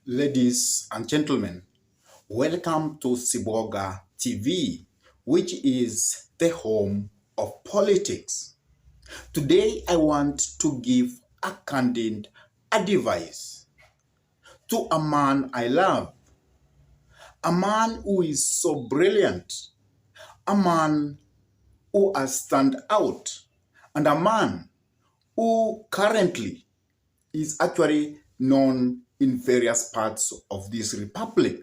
Ladies and gentlemen, welcome to Siboga TV, which is the home of politics. Today, I want to give a candid advice to a man I love, a man who is so brilliant, a man who has stand out, and a man who currently is actually known in various parts of this republic.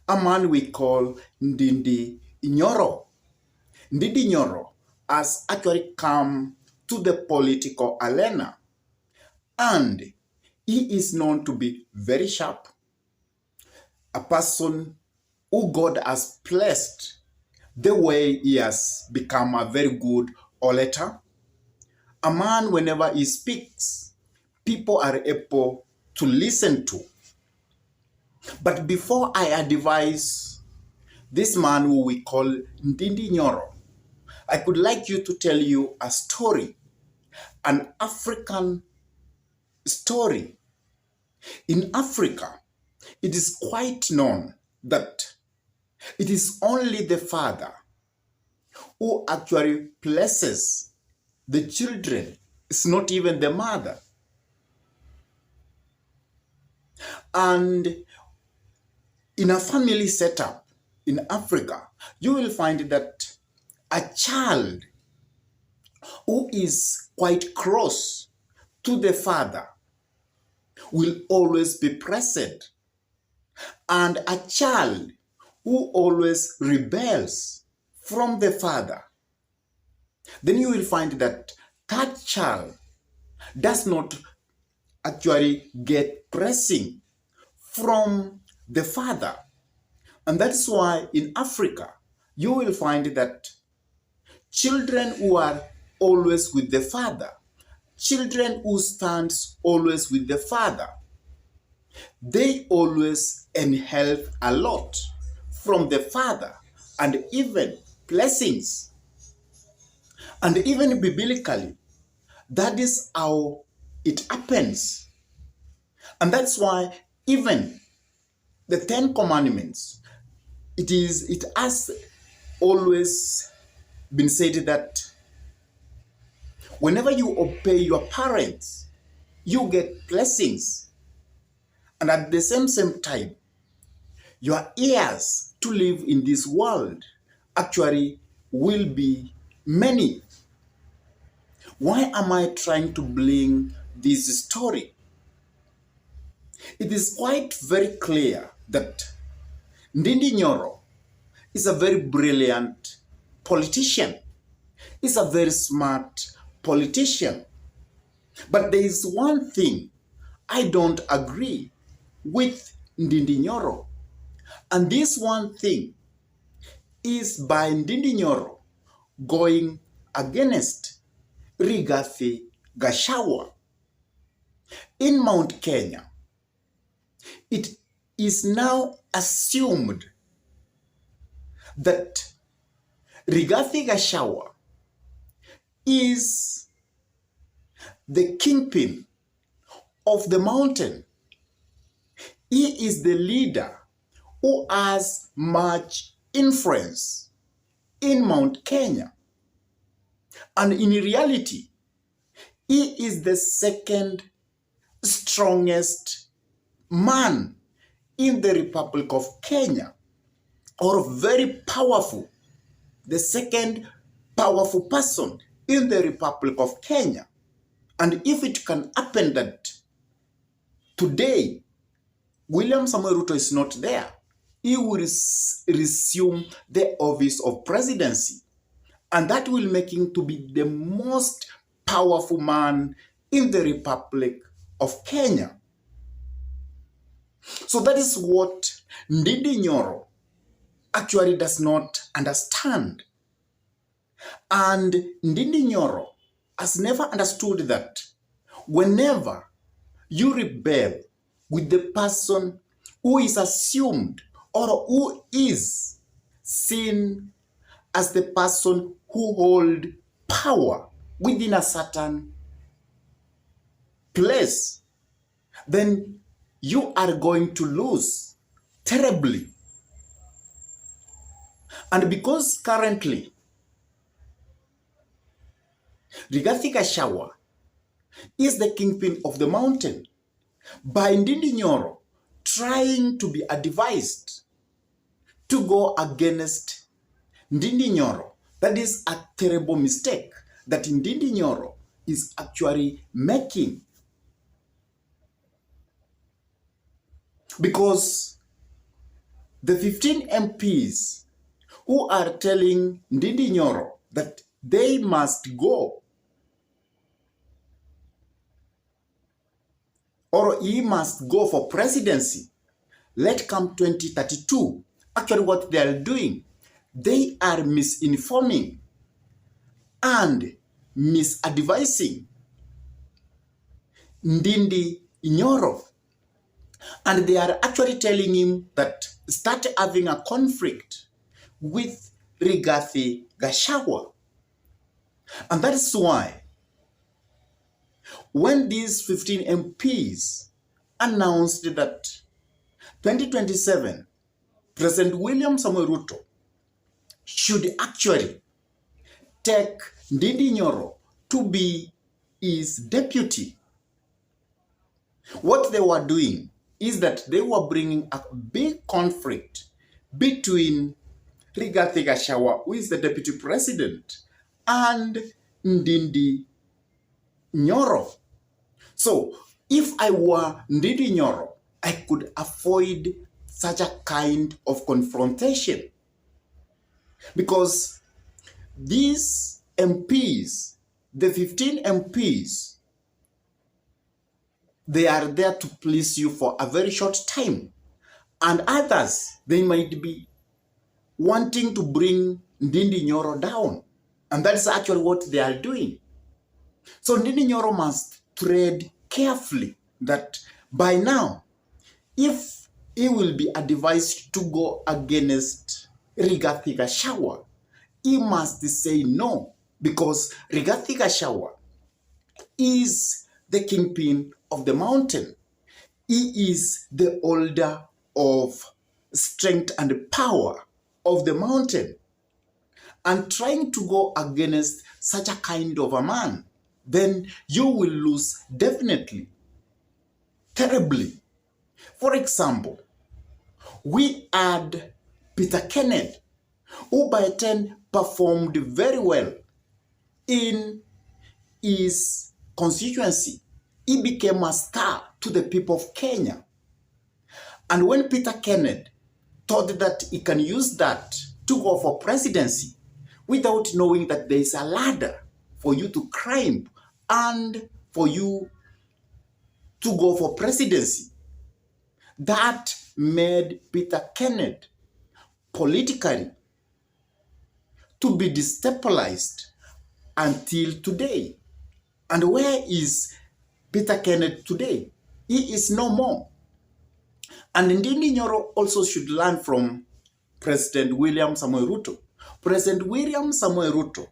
A man we call Ndindi Nyoro. Ndindi Nyoro has actually come to the political arena, and he is known to be very sharp, a person who God has blessed the way he has become a very good orator. A man, whenever he speaks, people are able to listen to. But before I advise this man who we call Ndindi Nyoro, I could like you to tell you a story, an African story. In Africa, it is quite known that it is only the father who actually blesses the children. It's not even the mother. And in a family setup in Africa, you will find that a child who is quite close to the father will always be present. And a child who always rebels from the father, then you will find that that child does not actually get blessing from the father. And that's why in Africa, you will find that children who are always with the father, children who stands always with the father, they always inherit a lot from the father and even blessings. And even biblically, that is how it happens. And that's why even the Ten Commandments, it has always been said that whenever you obey your parents, you get blessings. And at the same time, your heirs to live in this world actually will be many. Why am I trying to bring this story? It is quite very clear that Ndindi Nyoro is a very brilliant politician. He's a very smart politician. But there is one thing I don't agree with Ndindi Nyoro. And this one thing is by Ndindi Nyoro going against Rigathi Gachagua. In Mount Kenya, it is now assumed that Rigathi Gachagua is the kingpin of the mountain. He is the leader who has much influence in Mount Kenya. And in reality, he is the second strongest man in the Republic of Kenya, or very powerful, the second powerful person in the Republic of Kenya. And if it can happen that today William Samoei Ruto is not there, he will resume the office of presidency. And that will make him to be the most powerful man in the Republic of Kenya. So that is what Ndindi Nyoro actually does not understand. And Ndindi Nyoro has never understood that whenever you rebel with the person who is assumed or who is seen as the person who hold power within a certain place, then you are going to lose terribly. And because currently, Rigathi Gachagua is the kingpin of the mountain, by Ndindi Nyoro trying to be advised to go against Ndindi Nyoro, that is a terrible mistake that Ndindi Nyoro is actually making. Because the 15 MPs who are telling Ndindi Nyoro that they must go, or he must go for presidency, let come 2032. Actually, what they are doing, they are misinforming and misadvising Ndindi Nyoro. And they are actually telling him that start having a conflict with Rigathi Gachagua. And that is why when these 15 MPs announced that 2027, President William Samoei Ruto should actually take Ndindi Nyoro to be his deputy, what they were doing is that they were bringing a big conflict between Rigathi Gachagua, who is the deputy president, and Ndindi Nyoro. So, if I were Ndindi Nyoro, I could avoid such a kind of confrontation. Because these MPs, the 15 MPs, they are there to please you for a very short time. And others, they might be wanting to bring Ndindi Nyoro down. And that's actually what they are doing. So Ndindi Nyoro must tread carefully that by now, if he will be advised to go against Rigathi Gachagua, he must say no, because Rigathi Gachagua is the kingpin of the mountain. He is the holder of strength and power of the mountain. And trying to go against such a kind of a man, then you will lose definitely, terribly. For example, we had Peter Kennedy, who by then performed very well in his constituency. He became a star to the people of Kenya. And when Peter Kennedy thought that he can use that to go for presidency, without knowing that there is a ladder for you to climb and for you to go for presidency, that made Peter Kennedy politically to be destabilized until today. And where is Peter Kennedy today? He is no more. And Ndindi Nyoro also should learn from President William Samoei Ruto. President William Samoei Ruto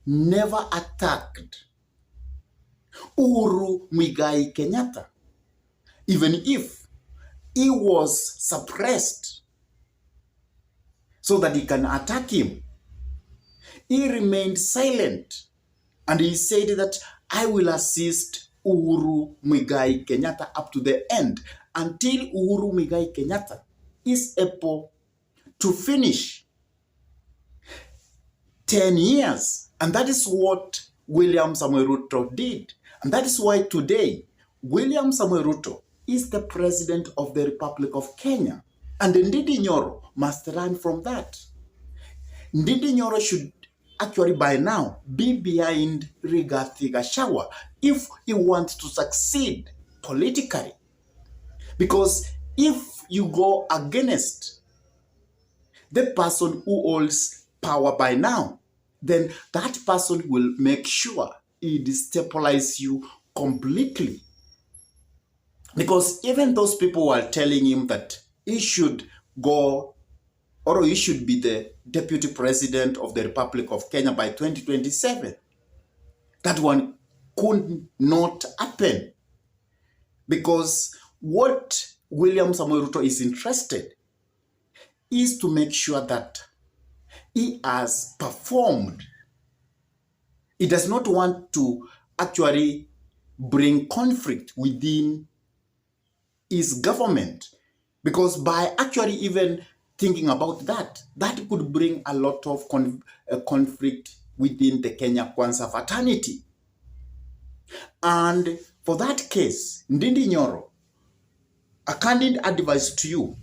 never attacked Uhuru Muigai Kenyatta, even if he was suppressed so that he can attack him. He remained silent and he said that I will assist Uhuru Muigai Kenyatta up to the end until Uhuru Muigai Kenyatta is able to finish 10 years. And that is what William Samoei Ruto did. And that is why today, William Samoei Ruto is the president of the Republic of Kenya. And Ndindi Nyoro must learn from that. Ndindi Nyoro should actually by now be behind Rigathi Gachagua if he wants to succeed politically. Because if you go against the person who holds power by now, then that person will make sure he destabilizes you completely. Because even those people were telling him that he should go or he should be the deputy president of the Republic of Kenya by 2027. That one could not happen. Because what William Samoei Ruto is interested is to make sure that he has performed. He does not want to actually bring conflict within his government, because by actually even thinking about that, that could bring a lot of conflict within the Kenya Kwanza fraternity. And for that case, Ndindi Nyoro, a candid advice to you,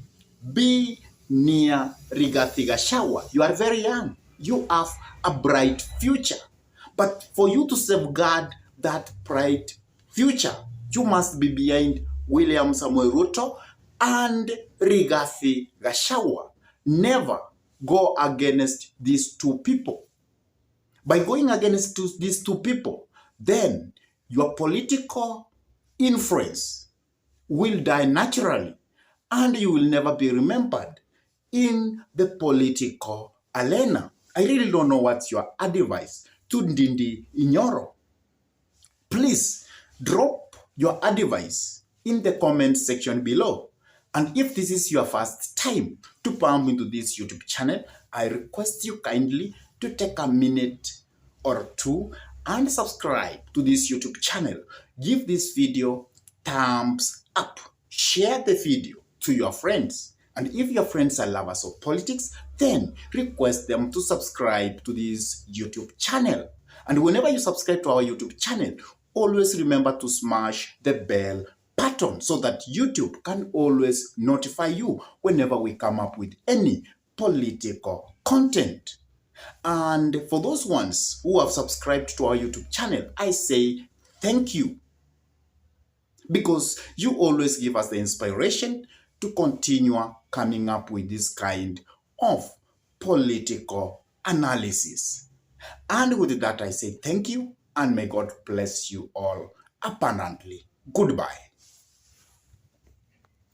be near Rigathi Gachagua. You are very young. You have a bright future. But for you to safeguard that bright future, you must be behind William Samoei Ruto and Rigathi Gachagua. Never go against these two people. By going against these two people, then your political influence will die naturally, and you will never be remembered in the political arena. I really don't know what's your advice to Ndindi Nyoro. Please drop your advice in the comment section below. And if this is your first time to pump into this YouTube channel, I request you kindly to take a minute or two and subscribe to this YouTube channel. Give this video thumbs up. Share the video to your friends. And if your friends are lovers of politics, then request them to subscribe to this YouTube channel. And whenever you subscribe to our YouTube channel, always remember to smash the bell button so that YouTube can always notify you whenever we come up with any political content. And for those ones who have subscribed to our YouTube channel, I say thank you, because you always give us the inspiration to continue coming up with this kind of political analysis. And with that, I say thank you, and may God bless you all abundantly. Goodbye.